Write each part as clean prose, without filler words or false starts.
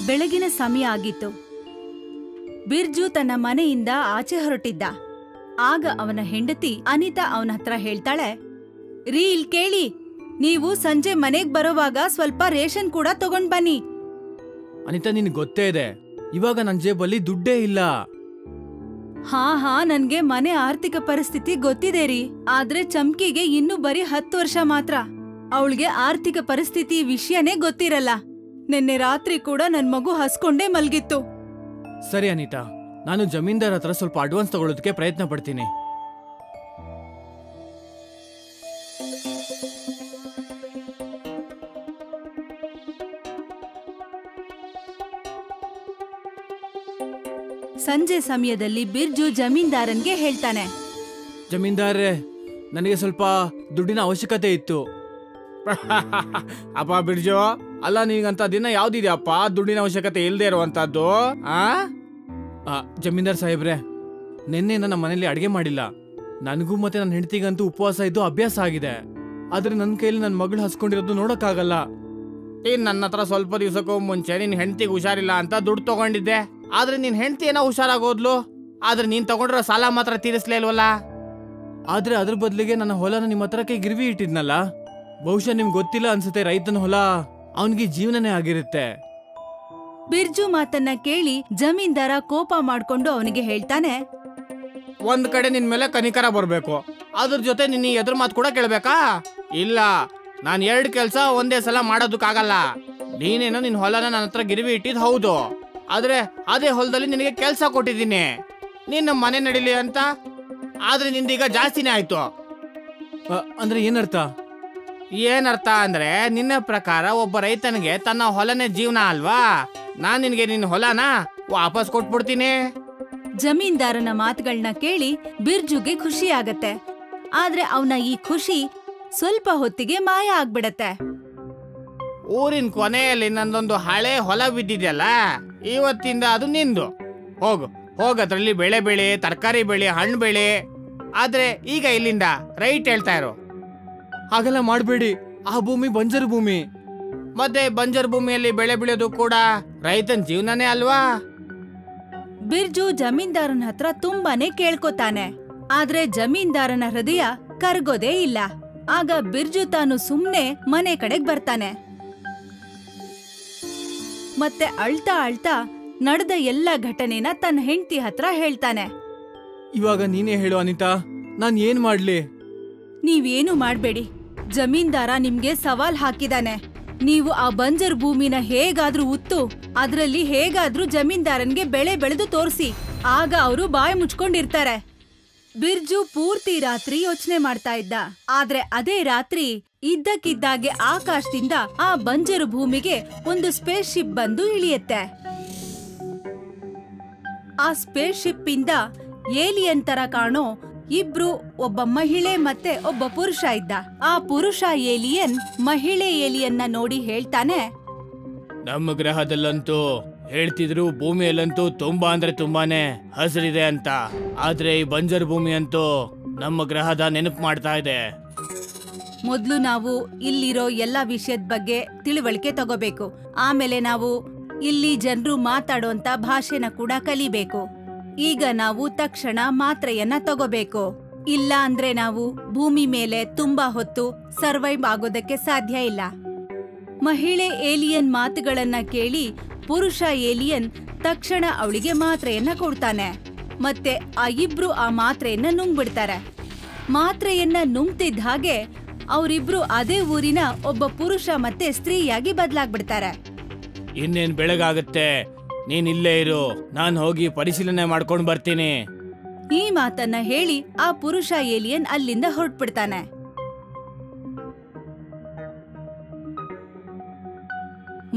ಬೆಳಗಿನ ಸಮಯ ಆಗಿತ್ತು. ಬಿರ್ಜು ತನ್ನ ಮನೆಯಿಂದ ಆಚೆ ಹೊರಟಿದ್ದ. ಆಗ ಅವನ ಹೆಂಡತಿ ಅನಿತಾ ಅವನ ಹತ್ರ ಹೇಳ್ತಾಳೆ, ರೀ ಇಲ್ ಕೇಳಿ, ನೀವು ಸಂಜೆ ಮನೆಗ್ ಬರೋವಾಗ ಸ್ವಲ್ಪ ರೇಷನ್ ಕೂಡ ತಗೊಂಡ್ ಬನ್ನಿ. ಅನಿತಾ, ನಿನ್ ಗೊತ್ತೇ ಇದೆ, ಇವಾಗ ನನ್ ಜೇಬಲ್ಲಿ ದುಡ್ಡೇ ಇಲ್ಲ. ಹಾ ನನ್ಗೆ ಮನೆ ಆರ್ಥಿಕ ಪರಿಸ್ಥಿತಿ ಗೊತ್ತಿದೆ ರೀ. ಆದ್ರೆ ಚಮ್ಕಿಗೆ ಇನ್ನೂ ಬರೀ 10 ವರ್ಷ ಮಾತ್ರ. ಅವಳಿಗೆ ಆರ್ಥಿಕ ಪರಿಸ್ಥಿತಿ ವಿಷಯನೇ ಗೊತ್ತಿರಲ್ಲ. ನಿನ್ನೆ ರಾತ್ರಿ ಕೂಡ ನನ್ ಮಗು ಹಸ್ಕೊಂಡೇ ಮಲ್ಗಿತ್ತು. ಸರಿ ಅನಿತಾ, ನಾನು ಜಮೀನ್ದಾರ್ ಹತ್ರ ಸ್ವಲ್ಪ ಅಡ್ವಾನ್ಸ್ ತಗೊಳ್ಳೋದಕ್ಕೆ ಪ್ರಯತ್ನ ಪಡ್ತೀನಿ. ಸಂಜೆ ಸಮಯದಲ್ಲಿ ಬಿರ್ಜು ಜಮೀನ್ದಾರನ್ಗೆ ಹೇಳ್ತಾನೆ, ಜಮೀನ್ದಾರ್ರೆ, ನನಗೆ ಸ್ವಲ್ಪ ದುಡ್ಡಿನ ಅವಶ್ಯಕತೆ ಇತ್ತು. ಅಪ್ಪ ಬಿರ್ಜು, ಅಲ್ಲ ನಿನಗಂತ ದಿನ ಯಾವ್ದಿದ್ಯಪ್ಪ ದುಡ್ಡಿನ ಅವಶ್ಯಕತೆ ಇಲ್ದೇ ಇರುವಂತದ್ದು? ಜಮೀನ್ದಾರ್ ಸಾಹೇಬ್ರೆ, ನಿನ್ನೆ ನಮ್ಮ ಮನೇಲಿ ಅಡಿಗೆ ಮಾಡಿಲ್ಲ. ನನಗೂ ಮತ್ತೆ ನನ್ನ ಹೆಂಡತಿಗಂತೂ ಉಪವಾಸ ಇದ್ದು ಅಭ್ಯಾಸ ಆಗಿದೆ. ಆದ್ರೆ ನನ್ನ ಕೈಯಲ್ಲಿ ನನ್ನ ಮಗಳು ಹಸ್ಕೊಂಡಿರೋದು ನೋಡಕ್ಕಾಗಲ್ಲ. ನನ್ನ ಹತ್ರ ಸ್ವಲ್ಪ ದಿವಸಕ್ಕೂ ಮುಂಚೆ ನಿನ್ ಹೆಂಡತಿಗೆ ಹುಷಾರಿಲ್ಲ ಅಂತ ದುಡ್ಡು ತಗೊಂಡಿದ್ದೆ. ಆದ್ರೆ ನಿನ್ ಹೆಂಡತಿ ಏನೋ ಹುಷಾರಾಗೋದ್ಲು. ಆದ್ರೆ ನೀನ್ ತಗೊಂಡಿರೋ ಸಾಲ ಮಾತ್ರ ತೀರಿಸ್ಲೇ ಇಲ್ವಲ್ಲ. ಆದ್ರೆ ಅದ್ರ ಬದಲಿಗೆ ನನ್ನ ಹೊಲನ ನಿಮ್ಮ ಹತ್ರಕ್ಕೆ ಗಿರ್ವಿ ಇಟ್ಟಿದ್ನಲ್ಲ. ಬಹುಶಃ ನಿಮ್ಗೆ ಗೊತ್ತಿಲ್ಲ ಅನ್ಸುತ್ತೆ, ರೈತನ ಹೊಲ ಅವನಿಗೆ ಜೀವನನೇ ಆಗಿರುತ್ತೆ. ಬಿರ್ಜು ಮಾತನ್ನ ಕೇಳಿ ಜಮೀನ್ದಾರ ಕೋಪ ಮಾಡ್ಕೊಂಡು ಅವನಿಗೆ ಹೇಳ್ತಾನೆ, ಒಂದ್ ಕಡೆ ನಿನ್ ಮೇಲೆ ಕನಿಕರ ಬರ್ಬೇಕು, ಅದ್ರ ಜೊತೆ ನಿನ್ನ ಎದುರು ಮಾತು ಕೂಡ ಕೇಳ್ಬೇಕಾ? ಇಲ್ಲ, ನಾನ್ 2 ಕೆಲ್ಸ ಒಂದೇ ಸಲ ಮಾಡೋದಕ್ಕಾಗಲ್ಲ. ನೀನೇನೋ ನಿನ್ ಹೊಲನ ನನ್ನ ಹತ್ರ ಗಿರ್ವಿ ಇಟ್ಟಿದ್ ಹೌದು, ಆದ್ರೆ ಅದೇ ಹೊಲದಲ್ಲಿ ನಿನಗೆ ಕೆಲ್ಸ ಕೊಟ್ಟಿದ್ದೀನಿ ನಿನ್ನ ಮನೆ ನಡಿಲಿ ಅಂತ. ಆದ್ರೆ ನಿಂದೀಗ ಜಾಸ್ತಿನೇ ಆಯ್ತು. ಅಂದ್ರೆ ಏನರ್ಥ? ಏನರ್ಥ ಅಂದ್ರೆ, ನಿನ್ನ ಪ್ರಕಾರ ಒಬ್ಬ ರೈತನಿಗೆ ತನ್ನ ಹೊಲನೇ ಜೀವನ ಅಲ್ವಾ? ನಾನ್ ನಿನ್ಗೆ ನಿನ್ನ ಹೊಲನ ವಾಪಸ್ ಕೊಟ್ಬಿಡ್ತೀನಿ. ಜಮೀನ್ದಾರನ ಮಾತುಗಳನ್ನ ಕೇಳಿ ಬಿರ್ಜುಗೆ ಖುಷಿ ಆಗತ್ತೆ. ಆದ್ರೆ ಅವನ ಈ ಖುಷಿ ಸ್ವಲ್ಪ ಹೊತ್ತಿಗೆ ಮಾಯ ಆಗ್ಬಿಡತ್ತೆ. ಊರಿನ ಕೊನೆಯಲ್ಲಿ ನಂದೊಂದು ಹಳೆ ಹೊಲ ಬಿದ್ದಿದೆಯಲ್ಲ, ಇವತ್ತಿಂದ ಅದು ನಿಂದು. ಹೋಗದ್ರಲ್ಲಿ ಬೆಳೆ ಬೆಳೆ, ತರಕಾರಿ ಬೆಳೆ, ಹಣ್ಣು ಬೆಳೆ. ಆದ್ರೆ ಈಗ ಇಲ್ಲಿಂದ ರೈಟ್ ಹೇಳ್ತಾ ಇರೋ. ಹಾಗೆಲ್ಲ ಮಾಡ್ಬೇಡಿ, ಆ ಭೂಮಿ ಬಂಜರು ಭೂಮಿ. ಮತ್ತೆ ಬಂಜರು ಭೂಮಿಯಲ್ಲಿ ಬೆಳೆ ಬೆಳೆಯೋದು ಕೂಡ ರೈತನ ಜೀವನನೇ ಅಲ್ವಾ? ಬಿರ್ಜು ಜಮೀನ್ದಾರನ ಹತ್ರ ತುಂಬಾನೇ ಕೇಳ್ಕೊತಾನೆ. ಆದ್ರೆ ಜಮೀನ್ದಾರನ ಹೃದಯ ಕರ್ಗೋದೇ ಇಲ್ಲ. ಆಗ ಬಿರ್ಜು ತಾನು ಸುಮ್ನೆ ಮನೆ ಕಡೆಗ್ ಬರ್ತಾನೆ. ಮತ್ತೆ ಅಳ್ತಾ ಅಳ್ತಾ ನಡೆದ ಎಲ್ಲ ಘಟನೆನ ತನ್ನ ಹೆಂಡತಿ ಹತ್ರ ಹೇಳ್ತಾನೆ. ಇವಾಗ ನೀನೇ ಹೇಳು ಅನಿತಾ, ನಾನ್ ಏನ್ ಮಾಡ್ಲಿ? ನೀವೇನು ಮಾಡ್ಬೇಡಿ, ಜಮೀನ್ದಾರ ನಿಮ್ಗೆ ಸವಾಲ್ ಹಾಕಿದಾನೆ. ನೀವು ಆ ಬಂಜರ್ ಭೂಮಿನ ಹೇಗಾದ್ರೂ ಉತ್ತು ಅದ್ರಲ್ಲಿ ಹೇಗಾದ್ರೂ ಜಮೀನ್ದಾರನ್ಗೆ ಬೆಳೆ ಬೆಳೆದು ತೋರಿಸಿ, ಆಗ ಅವರು ಬಾಯಿ ಮುಚ್ಕೊಂಡಿರ್ತಾರೆ. ಬಿರ್ಜು ಪೂರ್ತಿ ರಾತ್ರಿ ಯೋಚನೆ ಮಾಡ್ತಾ ಇದ್ದ. ಆದ್ರೆ ಅದೇ ರಾತ್ರಿ ಇದ್ದಕ್ಕಿದ್ದಾಗೆ ಆಕಾಶದಿಂದ ಆ ಬಂಜರು ಭೂಮಿಗೆ ಒಂದು ಸ್ಪೇಸ್ ಶಿಪ್ ಬಂದು ಇಳಿಯುತ್ತೆ. ಆ ಸ್ಪೇಸ್ ಶಿಪ್ ಇಂದ ಏಲಿಯನ್ ತರ ಕಾಣೋ ಇಬ್ರು, ಒಬ್ಬ ಮಹಿಳೆ ಮತ್ತೆ ಒಬ್ಬ ಪುರುಷ ಇದ್ದ. ಆ ಪುರುಷ ಏಲಿಯನ್ ಮಹಿಳೆ ಏಲಿಯನ್ನ ನೋಡಿ ಹೇಳ್ತಾನೆ, ನಮ್ಮ ಗ್ರಹದಲ್ಲಂತೂ ಹೇಳ್ತಿದ್ರು ಭೂಮಿಯಲ್ಲಂತೂ ತುಂಬಾ ಅಂದ್ರೆ ತುಂಬಾನೇ ಹಸಿರಿದೆ ಅಂತ. ಆದ್ರೆ ಈ ಬಂಜರ್ ಭೂಮಿ ಅಂತೂ ನಮ್ಮ ಗ್ರಹದ ನೆನಪು ಮಾಡ್ತಾ ಇದೆ. ಮೊದ್ಲು ನಾವು ಇಲ್ಲಿರೋ ಎಲ್ಲಾ ವಿಷಯದ ಬಗ್ಗೆ ತಿಳುವಳಿಕೆ ತಗೋಬೇಕು. ಆಮೇಲೆ ನಾವು ಇಲ್ಲಿ ಜನರು ಮಾತಾಡೋಂತ ಭಾಷೆನ ಕೂಡ ಕಲಿಬೇಕು. ಈಗ ನಾವು ತಕ್ಷಣ ಮಾತ್ರೆಯನ್ನ ತಗೋಬೇಕು. ಇಲ್ಲ ಅಂದ್ರೆ ನಾವು ಭೂಮಿ ಮೇಲೆ ತುಂಬಾ ಹೊತ್ತು ಸರ್ವೈವ್ ಆಗೋದಕ್ಕೆ ಸಾಧ್ಯ ಇಲ್ಲ. ಮಹಿಳೆ ಏಲಿಯನ್ ಮಾತುಗಳನ್ನ ಕೇಳಿ ಪುರುಷ ಏಲಿಯನ್ ತಕ್ಷಣ ಅವಳಿಗೆ ಮಾತ್ರೆಯನ್ನ ಕೊಡ್ತಾನೆ. ಮತ್ತೆ ಆ ಇಬ್ರು ಆ ಮಾತ್ರೆಯನ್ನ ನುಂಗ್ಬಿಡ್ತಾರೆ. ಮಾತ್ರೆಯನ್ನ ನುಂಗ್ತಿದ್ದ ಹಾಗೆ ಅವರಿಬ್ರು ಅದೇ ಊರಿನ ಒಬ್ಬ ಪುರುಷ ಮತ್ತೆ ಸ್ತ್ರೀಯಾಗಿ ಬದಲಾಗ್ಬಿಡ್ತಾರೆ. ಇನ್ನೇನ್ ಬೆಳಗಾಗುತ್ತೆ, ನೀನ್ ಇಲ್ಲೇ ಇರು, ನಾನ್ ಹೋಗಿ ಪರಿಶೀಲನೆ ಮಾಡ್ಕೊಂಡ್ ಬರ್ತೀನಿ. ಈ ಮಾತನ್ನ ಹೇಳಿ ಆ ಪುರುಷ ಏಲಿಯನ್ ಅಲ್ಲಿಂದ ಹೊರಟ್ಬಿಡ್ತಾನೆ.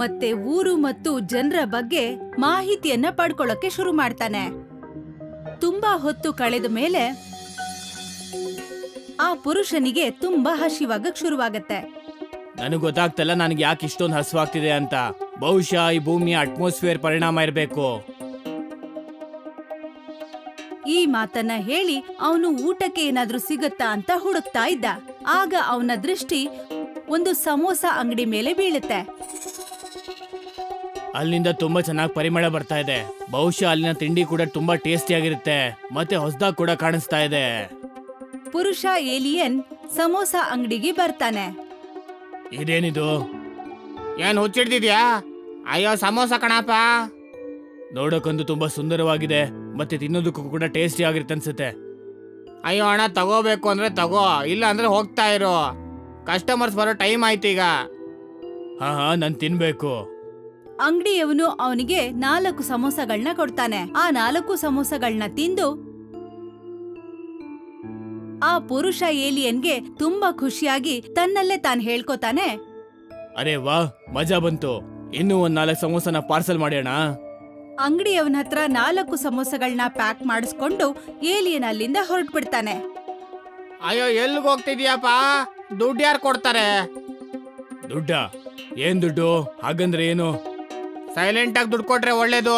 ಮತ್ತೆ ಊರು ಮತ್ತು ಜನರ ಬಗ್ಗೆ ಮಾಹಿತಿಯನ್ನ ಪಡ್ಕೊಳ್ಳೋಕೆ ಶುರು ಮಾಡ್ತಾನೆ. ತುಂಬಾ ಹೊತ್ತು ಕಳೆದ ಮೇಲೆ ಆ ಪುರುಷನಿಗೆ ತುಂಬಾ ಹಸಿವಾಗಕ್ ಶುರುವಾಗತ್ತೆ. ನನಗ್ ಗೊತ್ತಾಗ್ತಲ್ಲ ನನಗೆ ಯಾಕೆ ಇಷ್ಟೊಂದು ಹಸುವಾಗ್ತಿದೆ ಅಂತ. ಬಹುಶಃ ಈ ಭೂಮಿಯ ಅಟ್ಮಾಸ್ಫಿಯರ್ ಪರಿಣಾಮ ಇರಬೇಕು. ಈ ಮಾತನ್ನ ಹೇಳಿ ಅವನು ಊಟಕ್ಕೆ ಏನಾದ್ರೂ ಸಿಗತ್ತಾ ಅಂತ ಹುಡುಕ್ತಾ ಇದ್ದ. ಆಗ ಅವನ ದೃಷ್ಟಿ ಒಂದು ಸಮೋಸ ಅಂಗಡಿ ಮೇಲೆ ಬೀಳುತ್ತೆ. ಅಲ್ಲಿಂದ ತುಂಬಾ ಚೆನ್ನಾಗಿ ಪರಿಮಳ ಬರ್ತಾ ಇದೆ. ಬಹುಶಃ ಅಲ್ಲಿನ ತಿಂಡಿ ಕೂಡ ತುಂಬಾ ಟೇಸ್ಟಿ ಆಗಿರುತ್ತೆ ಮತ್ತೆ ಹೊಸದಾಗಿ ಕೂಡ ಕಾಣಿಸ್ತಾ ಇದೆ. ಪುರುಷ ಏಲಿಯನ್ ಸಮೋಸ ಅಂಗಡಿಗೆ ಬರ್ತಾನೆ. ಇದೇನಿದು? ಏನ್ ಹುಚ್ಚಿಡ್ದಿದ್ಯಾ? ಅಯ್ಯೋ ಸಮೋಸ ಕಣಪ್ಪ. ನೋಡೋಕೊಂದು ತುಂಬಾ ಸುಂದರವಾಗಿದೆ ಮತ್ತೆ ತಿನ್ನೋದಕ್ಕೂ ಕೂಡ ಟೇಸ್ಟಿ ಆಗಿರುತ್ತೆ ಅನ್ಸುತ್ತೆ. ಅಯ್ಯೋ ಅಣ್ಣ, ತಗೋಬೇಕು ಅಂದ್ರೆ ತಗೋ, ಇಲ್ಲ ಅಂದ್ರೆ ಹೋಗ್ತಾ ಇರು. ಕಸ್ಟಮರ್ಸ್ ಬರೋ ಟೈಮ್ ಆಯ್ತು ಈಗ. ಹಾ ನಾನ್ ತಿನ್ಬೇಕು. ಅಂಗಡಿಯವನು ಅವನಿಗೆ 4 ಸಮೋಸಗಳನ್ನ ಕೊಡ್ತಾನೆ. ಆ 4 ಸಮೋಸಗಳನ್ನ ತಿಂದು ಆ ಪುರುಷ ಏಲಿಯನ್ಗೆ ತುಂಬಾ ಖುಷಿಯಾಗಿ ತನ್ನಲ್ಲೇ ತಾನು ಹೇಳ್ಕೊತಾನೆ, ಅರೆ ವಾ, ಮಜಾ ಬಂತು. ಇನ್ನೂ ಒಂದ್ 4 ಸಮೋಸನ ಪಾರ್ಸಲ್ ಮಾಡೋಣ. ಅಂಗಡಿಯವನ ಹತ್ರ 4 ಸಮೋಸಗಳನ್ನ ಪ್ಯಾಕ್ ಮಾಡಿಸ್ಕೊಂಡು ಏಲಿಯನ್ ಅಲ್ಲಿಂದ ಹೊರಟ್ಬಿಡ್ತಾನೆ. ಅಯ್ಯೋ ಎಲ್ಲಿಗೆ ಹೋಗ್ತಿದ್ಯಪ್ಪ? ದುಡ್ಡು ಯಾರು ಕೊಡ್ತಾರೆ? ದುಡ್ಡ? ಏನ್ ದುಡ್ಡು? ಹಾಗಂದ್ರೆ ಏನು? ಸೈಲೆಂಟ್ ಆಗಿ ದುಡ್ಡು ಕೊಟ್ರೆ ಒಳ್ಳೇದು.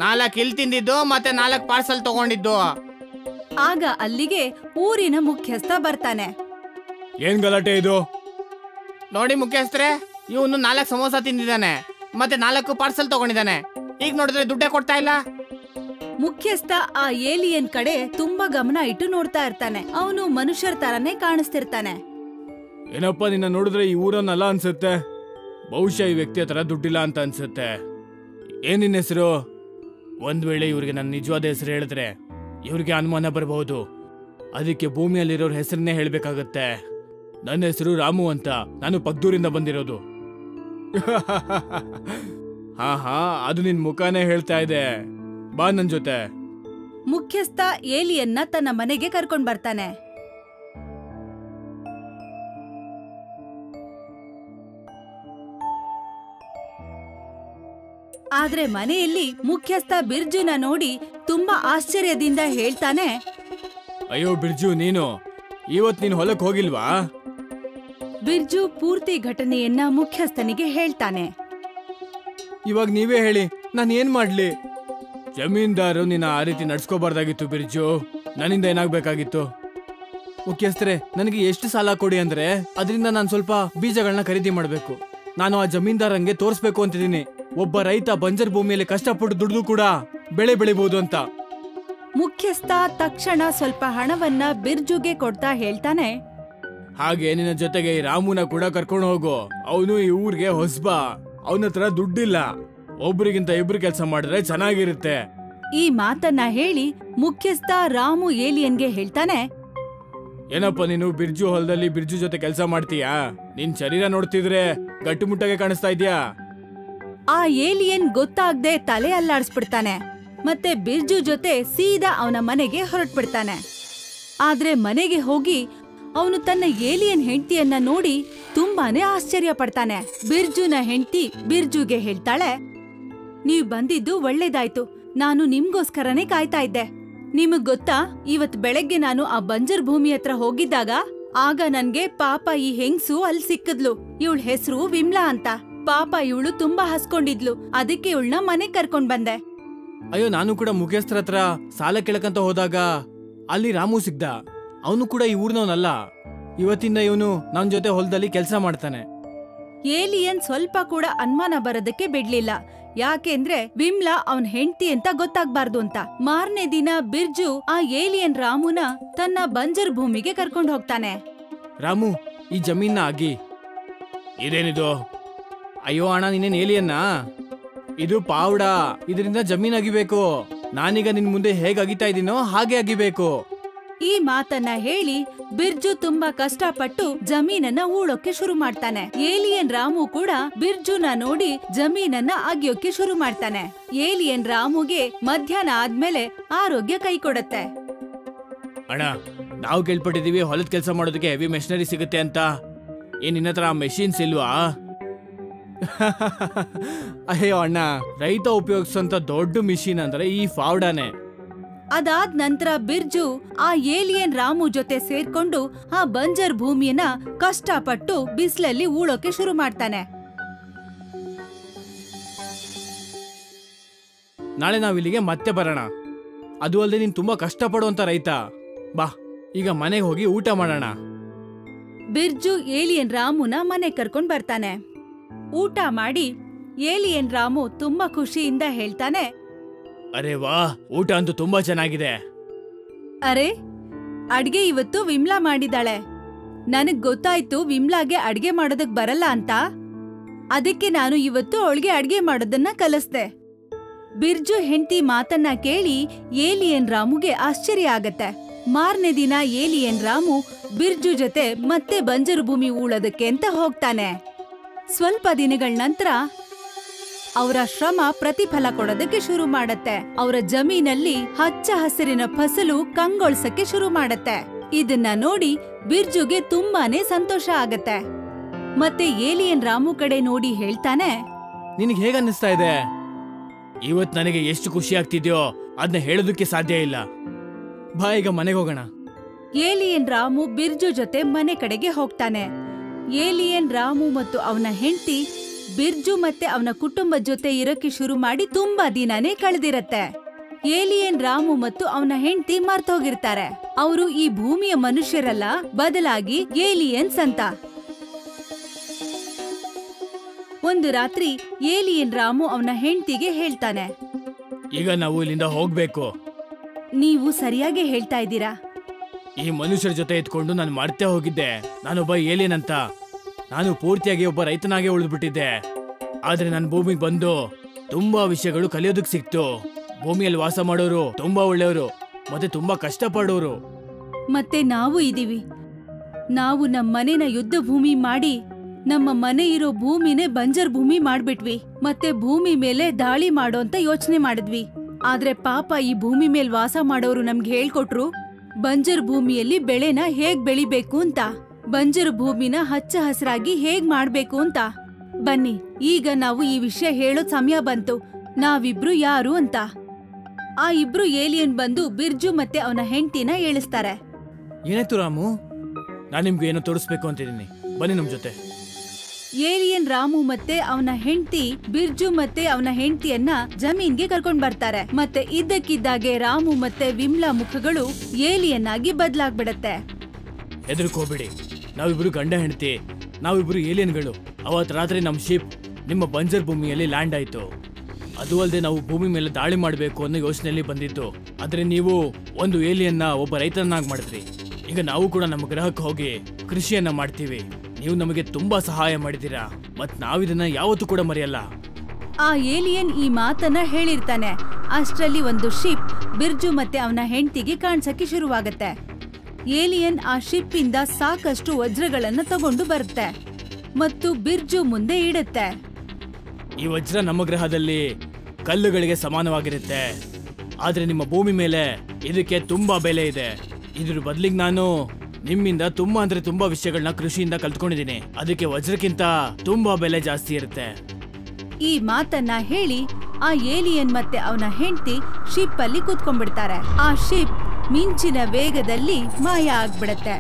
4 ಇಲ್ಲಿ ತಿಂದಿದ್ದು ಮತ್ತೆ 4 ಪಾರ್ಸಲ್ ತಗೊಂಡಿದ್ದು. ಆಗ ಅಲ್ಲಿಗೆ ಊರಿನ ಮುಖ್ಯಸ್ಥ ಬರ್ತಾನೆ. ಏನ್ ಗಲಾಟೆ ಇದು? ನೋಡಿ ಮುಖ್ಯಸ್ಥರೇ, ಇವನು 4 ಸಮೋಸ ತಿಂದಿದ್ದಾನೆ ಮತ್ತೆ 4 ಪಾರ್ಸಲ್ ತಗೊಂಡಿದ್ದಾನೆ. ಈಗ ನೋಡಿದ್ರೆ ದುಡ್ಡೇ ಕೊಡ್ತಾ ಇಲ್ಲ. ಮುಖ್ಯಸ್ಥ ಆ ಏಲಿಯನ್ ಕಡೆ ತುಂಬಾ ಗಮನ ಇಟ್ಟು ನೋಡ್ತಾ ಇರ್ತಾನೆ. ಅವನು ಮನುಷ್ಯರ ತರನೇ ಕಾಣಿಸ್ತಿರ್ತಾನೆ. ಏನಪ್ಪ, ನಿನ್ನ ನೋಡಿದ್ರೆ ಈ ಊರನ್ನಲ್ಲ ಅನ್ಸುತ್ತೆ. ಬಹುಶಃ ಈ ವ್ಯಕ್ತಿ ಹತ್ರ ದುಡ್ಡಿಲ್ಲ ಅಂತ ಅನ್ಸುತ್ತೆ. ಏನ್ ನಿನ್ನ ಹೆಸರು? ಒಂದ್ ವೇಳೆ ಇವ್ರಿಗೆ ನನ್ನ ನಿಜವಾದ ಹೆಸರು ಹೇಳಿದ್ರೆ ಇವ್ರಿಗೆ ಅನುಮಾನ ಬರಬಹುದು. ಅದಕ್ಕೆ ಭೂಮಿಯಲ್ಲಿರೋರ್ ಹೆಸರನ್ನೇ ಹೇಳ್ಬೇಕಾಗತ್ತೆ. ನನ್ನ ಹೆಸರು ರಾಮು ಅಂತ. ನಾನು ಪಕ್ದೂರಿಂದ ಬಂದಿರೋದು. ಹಾ ಅದು ನಿನ್ ಮುಖಾನೇ ಹೇಳ್ತಾ ಇದೆ. ಬಾ ನನ್ ಜೊತೆ. ಮುಖ್ಯಸ್ಥ ಏಲಿಯನ್ನ ತನ್ನ ಮನೆಗೆ ಕರ್ಕೊಂಡ್ ಬರ್ತಾನೆ. ಆದ್ರೆ ಮನೆಯಲ್ಲಿ ಮುಖ್ಯಸ್ಥ ಬಿರ್ಜುನ ನೋಡಿ ತುಂಬಾ ಆಶ್ಚರ್ಯದಿಂದ ಹೇಳ್ತಾನೆ, ಅಯ್ಯೋ ಬಿರ್ಜು, ಇವತ್ ನೀನ್ ಹೊಲಕ್ ಹೋಗಿಲ್ವಾ? ಬಿರ್ಜು ಪೂರ್ತಿ ಘಟನೆಯನ್ನ ಮುಖ್ಯಸ್ಥನಿಗೆ ಹೇಳ್ತಾನೆ. ಇವಾಗ ನೀವೇ ಹೇಳಿ, ನಾನು ಏನ್ ಮಾಡ್ಲಿ? ಜಮೀನ್ದಾರು ನಿನ್ನ ಆ ರೀತಿ ನಡ್ಸ್ಕೋಬಾರ್ದಾಗಿತ್ತು ಬಿರ್ಜು. ನನ್ನಿಂದ ಏನಾಗ್ಬೇಕಾಗಿತ್ತು? ಮುಖ್ಯಸ್ಥರೇ, ನನಗೆ ಎಷ್ಟು ಸಾಲ ಕೊಡಿ ಅಂದ್ರೆ ಅದರಿಂದ ನಾನು ಸ್ವಲ್ಪ ಬೀಜಗಳನ್ನ ಖರೀದಿ ಮಾಡ್ಬೇಕು. ನಾನು ಆ ಜಮೀನ್ದಾರಂಗೆ ತೋರಿಸ್ಬೇಕು ಅಂತಿದ್ದೀನಿ, ಒಬ್ಬ ರೈತ ಬಂಜರ್ ಭೂಮಿಯಲ್ಲಿ ಕಷ್ಟಪಟ್ಟು ದುಡಿದು ಕೂಡ ಬೆಳೆ ಬೆಳಿಬಹುದು ಅಂತ. ಮುಖ್ಯಸ್ಥ ತಕ್ಷಣ ಸ್ವಲ್ಪ ಹಣವನ್ನ ಬಿರ್ಜುಗೆ ಕೊಡ್ತಾ ಹೇಳ್ತಾನೆ, ಹಾಗೆ ನಿನ್ನ ಜೊತೆಗೆ ಈ ರಾಮುನ ಕೂಡ ಕರ್ಕೊಂಡು ಹೋಗು. ಅವನು ಈ ಊರಿಗೆ ಹೊಸಬ, ಅವನ ಹತ್ರ ದುಡ್ಡಿಲ್ಲ. ಒಬ್ರಿಗಿಂತ ಇಬ್ರು ಕೆಲಸ ಮಾಡಿದ್ರೆ ಚೆನ್ನಾಗಿರುತ್ತೆ. ಈ ಮಾತನ್ನ ಹೇಳಿ ಮುಖ್ಯಸ್ಥ ರಾಮು ಏಲಿಯನ್ಗೆ ಹೇಳ್ತಾನೆ, ಏನಪ್ಪ ನೀನು ಬಿರ್ಜು ಹೊಲದಲ್ಲಿ ಬಿರ್ಜು ಜೊತೆ ಕೆಲಸ ಮಾಡ್ತೀಯಾ? ನಿನ್ ಶರೀರ ನೋಡ್ತಿದ್ರೆ ಗಟ್ಟಿಮುಟ್ಟಾಗೆ ಕಾಣಿಸ್ತಾ ಇದ್ಯಾ? ಆ ಏಲಿಯನ್ ಗೊತ್ತಾಗ್ದೆ ತಲೆ ಅಲ್ಲಾಡಿಸ್ಬಿಡ್ತಾನೆ ಮತ್ತೆ ಬಿರ್ಜು ಜೊತೆ ಸೀದಾ ಅವನ ಮನೆಗೆ ಹೊರಟ್ಬಿಡ್ತಾನೆ. ಆದ್ರೆ ಮನೆಗೆ ಹೋಗಿ ಅವನು ತನ್ನ ಏಲಿಯನ್ ಹೆಂಡತಿಯನ್ನ ನೋಡಿ ತುಂಬಾನೇ ಆಶ್ಚರ್ಯ ಪಡ್ತಾನೆ. ಬಿರ್ಜುನ ಹೆಂಡತಿ ಬಿರ್ಜುಗೆ ಹೇಳ್ತಾಳೆ, ನೀವ್ ಬಂದಿದ್ದು ಒಳ್ಳೇದಾಯ್ತು. ನಾನು ನಿಮ್ಗೋಸ್ಕರನೇ ಕಾಯ್ತಾ ಇದ್ದೆ. ನಿಮಗ್ ಗೊತ್ತಾ, ಇವತ್ ಬೆಳಗ್ಗೆ ನಾನು ಆ ಬಂಜರ್ ಭೂಮಿ ಹತ್ರ ಹೋಗಿದ್ದಾಗ ಆಗ ನನ್ಗೆ ಪಾಪ ಈ ಹೆಂಗ್ಸು ಅಲ್ಲಿ ಸಿಕ್ಕದ್ಲು. ಇವಳ ಹೆಸರು ವಿಮ್ಲಾ ಅಂತ. ಪಾಪ ಇವಳು ತುಂಬಾ ಹಸ್ಕೊಂಡಿದ್ಲು. ಅದಕ್ಕೆ ಇವಳನ್ನ ಮನೆಗ್ ಕರ್ಕೊಂಡ್ ಬಂದೆ. ಅಯ್ಯೋ, ನಾನು ಕೂಡ ಮುಖ್ಯಸ್ಥರ ಹತ್ರ ಸಾಲ ಕೇಳಕಂತ ಹೋದಾಗ ಅಲ್ಲಿ ರಾಮು ಸಿಗ್ದ. ಅವನು ಕೂಡ ಈ ಊರ್ನವನಲ್ಲ. ಇವತ್ತಿಂದ ಇವನು ನನ್ ಜೊತೆ ಹೊಲದಲ್ಲಿ ಕೆಲಸ ಮಾಡ್ತಾನೆ. ಏಲಿಯನ್ ಸ್ವಲ್ಪ ಕೂಡ ಅನುಮಾನ ಬರೋದಕ್ಕೆ ಬಿಡ್ಲಿಲ್ಲ. ಯಾಕೆಂದ್ರೆ ವಿಮ್ಲಾ ಅವನ್ ಹೆಂಡತಿ ಅಂತ ಗೊತ್ತಾಗ್ಬಾರ್ದು ಅಂತ. ಮಾರನೇ ದಿನ ಬಿರ್ಜು ಆ ಏಲಿಯನ್ ರಾಮುನ ತನ್ನ ಬಂಜರ್ ಭೂಮಿಗೆ ಕರ್ಕೊಂಡು ಹೋಗ್ತಾನೆ. ರಾಮು, ಈ ಜಮೀನ ಆಗಿ. ಇದೇನಿದು? ಅಯ್ಯೋ ಅಣ್ಣ, ನೀನೇನ್ ಏಲಿಯನ್ನ? ಇದು ಪಾವಡ. ಇದರಿಂದ ಜಮೀನ್ ಅಗಿಬೇಕು. ನಾನೀಗ ನಿನ್ ಮುಂದೆ ಹೇಗ್ ಅಗಿತಾ ಇದೀನೋ ಹಾಗೆ ಅಗಿಬೇಕು. ಈ ಮಾತನ್ನ ಹೇಳಿ ಬಿರ್ಜು ತುಂಬಾ ಕಷ್ಟಪಟ್ಟು ಜಮೀನನ್ನ ಹೂಳೋಕೆ ಶುರು ಮಾಡ್ತಾನೆ. ಏಲಿಯನ್ ರಾಮು ಕೂಡ ಬಿರ್ಜುನ ನೋಡಿ ಜಮೀನನ್ನ ಅಗಿಯೋಕೆ ಶುರು ಮಾಡ್ತಾನೆ. ಏಲಿಯನ್ ರಾಮುಗೆ ಮಧ್ಯಾಹ್ನ ಆದ್ಮೇಲೆ ಆರೋಗ್ಯ ಕೈ ಕೊಡುತ್ತೆ. ಅಣ್ಣ, ನಾವು ಕೇಳ್ಪಟ್ಟಿದೀವಿ ಹೊಲದ ಕೆಲಸ ಮಾಡೋದಕ್ಕೆ ಹೆವಿ ಮೆಷಿನರಿ ಸಿಗುತ್ತೆ ಅಂತ. ಏನ್ ನಿನ್ನ ಹತ್ರ ಮೆಷಿನ್ಸ್ ಇಲ್ವಾ? ಅಯ್ಯೋ ಅಣ್ಣ, ರೈತ ಉಪಯೋಗಿಸೋಂತ ದೊಡ್ಡ ಮಿಷಿನ್ ಅಂದ್ರೆ ಈ ಫಾವ್ಡಾನೆ. ಅದಾದ ನಂತರ ಬಿರ್ಜು ಆ ಏಲಿಯನ್ ರಾಮು ಜೊತೆ ಸೇರ್ಕೊಂಡು ಆ ಬಂಜರ್ ಭೂಮಿಯನ್ನ ಕಷ್ಟಪಟ್ಟು ಬಿಸಿಲಲ್ಲಿ ಊಳೋಕೆ ಶುರು ಮಾಡ್ತಾನೆ. ನಾಳೆ ನಾವಿಲ್ಲಿಗೆ ಮತ್ತೆ ಬರೋಣ. ಅದು ಅಲ್ಲದೆ ನೀನ್ ತುಂಬಾ ಕಷ್ಟಪಡುವಂತ ರೈತ. ಬಾ, ಈಗ ಮನೆಗೆ ಹೋಗಿ ಊಟ ಮಾಡೋಣ. ಬಿರ್ಜು ಏಲಿಯನ್ ರಾಮುನ ಮನೆ ಕರ್ಕೊಂಡ್ ಬರ್ತಾನೆ. ಊಟ ಮಾಡಿ ಏಲಿಯನ್ ರಾಮು ತುಂಬಾ ಖುಷಿಯಿಂದ ಹೇಳ್ತಾನೆ, ಅರೆ ವಾ, ಊಟ ಅಂತೂ ತುಂಬಾ ಚೆನ್ನಾಗಿದೆ. ಅರೆ, ಅಡ್ಗೆ ಇವತ್ತು ವಿಮ್ಲಾ ಮಾಡಿದಾಳೆ. ನನಗ್ ಗೊತ್ತಾಯ್ತು ವಿಮ್ಲಾಗೆ ಅಡ್ಗೆ ಮಾಡೋದಕ್ ಬರಲ್ಲ ಅಂತ. ಅದಕ್ಕೆ ನಾನು ಇವತ್ತು ಅವಳಿಗೆ ಅಡ್ಗೆ ಮಾಡೋದನ್ನ ಕಲಿಸ್ದೆ. ಬಿರ್ಜು ಹೆಂಡತಿ ಮಾತನ್ನ ಕೇಳಿ ಏಲಿಯನ್ ರಾಮುಗೆ ಆಶ್ಚರ್ಯ ಆಗತ್ತೆ. ಮಾರನೇ ದಿನ ಏಲಿಯನ್ ರಾಮು ಬಿರ್ಜು ಜೊತೆ ಮತ್ತೆ ಬಂಜರು ಭೂಮಿ ಉಳೋದಕ್ಕೆ ಅಂತ ಹೋಗ್ತಾನೆ. ಸ್ವಲ್ಪ ದಿನಗಳ ನಂತರ ಅವರ ಶ್ರಮ ಪ್ರತಿಫಲ ಕೊಡೋದಕ್ಕೆ ಶುರು ಮಾಡತ್ತೆ. ಅವರ ಜಮೀನಲ್ಲಿ ಹಚ್ಚ ಹಸಿರಿನ ಫಸಲು ಕಂಗೊಳ್ಸಕ್ಕೆ ಶುರು ಮಾಡತ್ತೆ. ಇದನ್ನ ನೋಡಿ ಬಿರ್ಜುಗೆ ತುಂಬಾನೇ ಸಂತೋಷ ಆಗತ್ತೆ. ಮತ್ತೆ ಏಲಿಯನ್ ರಾಮು ಕಡೆ ನೋಡಿ ಹೇಳ್ತಾನೆ, ನಿನಗೆ ಹೇಗನ್ನಿಸ್ತಾ ಇದೆ? ಇವತ್ ನನಗೆ ಎಷ್ಟು ಖುಷಿ ಆಗ್ತಿದ್ಯೋ ಅದನ್ನ ಹೇಳೋದಕ್ಕೆ ಸಾಧ್ಯ ಇಲ್ಲ. ಬಾ, ಈಗ ಮನೆಗೆ ಹೋಗೋಣ. ಏಲಿಯನ್ ರಾಮು ಬಿರ್ಜು ಜೊತೆ ಮನೆ ಕಡೆಗೆ ಹೋಗ್ತಾನೆ. ಏಲಿಯನ್ ರಾಮು ಮತ್ತು ಅವನ ಹೆಂಡತಿ ಬಿರ್ಜು ಮತ್ತೆ ಅವನ ಕುಟುಂಬದ ಜೊತೆ ಇರಕ್ಕೆ ಶುರು ಮಾಡಿ ತುಂಬಾ ದಿನನೇ ಕಳೆದಿರತ್ತೆ. ಏಲಿಯನ್ ರಾಮು ಮತ್ತು ಅವನ ಹೆಂಡತಿ ಮರ್ತೋಗಿರ್ತಾರೆ. ಅವರು ಈ ಭೂಮಿಯ ಮನುಷ್ಯರಲ್ಲ, ಬದಲಾಗಿ ಏಲಿಯನ್ಸ್ ಅಂತ. ಒಂದು ರಾತ್ರಿ ಏಲಿಯನ್ ರಾಮು ಅವನ ಹೆಂಡತಿಗೆ ಹೇಳ್ತಾನೆ, ಈಗ ನಾವು ಇಲ್ಲಿಂದ ಹೋಗ್ಬೇಕು. ನೀವು ಸರಿಯಾಗಿ ಹೇಳ್ತಾ ಇದ್ದೀರಾ. ಈ ಮನುಷ್ಯರ ಜೊತೆ ಇದ್ಕೊಂಡು ನಾನು ಮರ್ತೇ ಹೋಗಿದ್ದೆ. ನಾನೊಬ್ಬ ಏಲಿಯನ್ ಅಂತ. ನಾನು ಪೂರ್ತಿಯಾಗಿ ಒಬ್ಬ ರೈತನಾಗೆ ಉಳಿದ್ಬಿಟ್ಟಿದ್ದೆ. ಆದ್ರೆ ನನ್ನ ಭೂಮಿಗೆ ಬಂದು ತುಂಬಾ ವಿಷಯಗಳು ಕಲಿಯೋದಕ್ ಸಿಕ್ತು. ಭೂಮಿಯಲ್ಲಿ ವಾಸ ಮಾಡೋರು ತುಂಬಾ ಒಳ್ಳೆಯವರು ಮತ್ತೆ ತುಂಬಾ ಕಷ್ಟ ಪಡೋರು. ಮತ್ತೆ ನಾವು ಇದೀವಿ. ನಾವು ನಮ್ಮ ಮನೆನ ಯುದ್ಧ ಭೂಮಿ ಮಾಡಿ ನಮ್ಮ ಮನೆ ಇರೋ ಭೂಮಿನೇ ಬಂಜರ್ ಭೂಮಿ ಮಾಡ್ಬಿಟ್ವಿ. ಮತ್ತೆ ಭೂಮಿ ಮೇಲೆ ದಾಳಿ ಮಾಡೋ ಅಂತ ಯೋಚನೆ ಮಾಡಿದ್ವಿ. ಆದ್ರೆ ಪಾಪ ಈ ಭೂಮಿ ಮೇಲ್ ವಾಸ ಮಾಡೋರು ನಮ್ಗೆ ಹೇಳ್ಕೊಟ್ರು ಬಂಜರ್ ಭೂಮಿಯಲ್ಲಿ ಬೆಳೆನ ಹೇಗ್ ಬೆಳಿಬೇಕು ಅಂತ, ಬಂಜರು ಭೂಮಿನ ಹಚ್ಚ ಹಸಿರಾಗಿ ಹೇಗ್ ಮಾಡ್ಬೇಕು ಅಂತ. ಬನ್ನಿ, ಈಗ ನಾವು ಈ ವಿಷಯ ಹೇಳೋ ಸಮಯ ಬಂತು. ನಾವಿಬ್ರು ಯಾರು ಅಂತ. ಆ ಇಬ್ರು ಏಲಿಯನ್ ಬಂದು ಬಿರ್ಜು ಮತ್ತೆ ಅವನ ಹೆಂಡತಿನ ಏಳಿಸ್ತಾರೆ. ಏನಾಯ್ತು ರಾಮು? ನಾನ್ ನಿಮ್ಗೆ ಏನೋ ತೋರಿಸ್ಬೇಕು ಅಂತಿದ್ದೀನಿ, ಬನ್ನಿ ನಮ್ ಜೊತೆ. ಏಲಿಯನ್ ರಾಮು ಮತ್ತೆ ಅವನ ಹೆಂಡತಿ ಬಿರ್ಜು ಮತ್ತೆ ಅವನ ಹೆಂಡತಿಯನ್ನ ಜಮೀನ್ಗೆ ಕರ್ಕೊಂಡ್ ಬರ್ತಾರೆ. ಮತ್ತೆ ಇದ್ದಕ್ಕಿದ್ದಾಗೆ ರಾಮು ಮತ್ತೆ ವಿಮ್ಲಾ ಮುಖಗಳು ಏಲಿಯನ್ ಆಗಿ ಬದಲಾಗ್ಬಿಡತ್ತೆ. ಹೆದರ್ಕೋಬೇಡಿ, ನಾವಿಬ್ರು ಗಂಡ ಹೆಂಡತಿ, ನಾವಿಬ್ರು ಏಲಿಯನ್ಗಳು. ಅವತ್ ರಾತ್ರಿ ನಮ್ ಶಿಪ್ ನಿಮ್ಮ ಬಂಜರ್ ಭೂಮಿಯಲ್ಲಿ ಲ್ಯಾಂಡ್ ಆಯ್ತು. ಅದು ಅಲ್ಲದೆ ನಾವು ಭೂಮಿ ಮೇಲೆ ದಾಳಿ ಮಾಡಬೇಕು ಅನ್ನೋ ಯೋಚನೆಯಲ್ಲಿ ಬಂದಿತ್ತು. ಆದ್ರೆ ನೀವು ಒಂದು ಏಲಿಯನ್ನ ಒಬ್ಬ ರೈತನಾಗಿ ಮಾಡಿದ್ರಿ. ಈಗ ನಾವು ಕೂಡ ನಮ್ಮ ಗ್ರಹಕ್ಕೆ ಹೋಗಿ ಕೃಷಿಯನ್ನ ಮಾಡ್ತೀವಿ. ನೀವು ನಮಗೆ ತುಂಬಾ ಸಹಾಯ ಮಾಡಿದೀರಾ, ಮತ್ ನಾವಿದನ್ನ ಯಾವತ್ತೂ ಕೂಡ ಮರೆಯಲ್ಲ. ಆ ಏಲಿಯನ್ ಈ ಮಾತನ್ನ ಹೇಳಿರ್ತಾನೆ. ಅಷ್ಟರಲ್ಲಿ ಒಂದು ಶಿಪ್ ಬಿರ್ಜು ಮತ್ತೆ ಅವನ ಹೆಂಡತಿಗೆ ಕಾಣಿಸಕ್ಕೆ ಶುರುವಾಗತ್ತೆ. ಏಲಿಯನ್ ಆ ಶಿಪ್ ಇಂದ ಸಾಕಷ್ಟು ವಜ್ರಗಳನ್ನ ತಗೊಂಡು ಬರುತ್ತೆ ಮತ್ತು ಬಿರ್ಜು ಮುಂದೆ ಇಡುತ್ತೆ. ಈ ವಜ್ರ ನಮ್ಮ ಗ್ರಹದಲ್ಲಿ ಕಲ್ಲುಗಳಿಗೆ ಸಮಾನವಾಗಿರುತ್ತೆ. ಆದ್ರೆ ನಿಮ್ಮ ಭೂಮಿ ಮೇಲೆ ಇದಕ್ಕೆ ತುಂಬಾ ಬೆಲೆ ಇದೆ. ಇದ್ರ ಬದಲಿಗೆ ನಾನು ನಿಮ್ಮಿಂದ ತುಂಬಾ ಅಂದ್ರೆ ತುಂಬಾ ವಿಷಯಗಳನ್ನ ಕೃಷಿಯಿಂದ ಕಲ್ತ್ಕೊಂಡಿದ್ದೀನಿ. ಅದಕ್ಕೆ ವಜ್ರಕ್ಕಿಂತ ತುಂಬಾ ಬೆಲೆ ಜಾಸ್ತಿ ಇರುತ್ತೆ. ಈ ಮಾತನ್ನ ಹೇಳಿ ಆ ಏಲಿಯನ್ ಮತ್ತೆ ಅವನ ಹೆಂಡತಿ ಶಿಪ್ ಅಲ್ಲಿ ಕೂತ್ಕೊಂಡ್ಬಿಡ್ತಾರೆ. ಆ ಶಿಪ್ ಮಿಂಚಿನ ವೇಗದಲ್ಲಿ ಮಾಯ ಆಗ್ಬಿಡತ್ತೆ.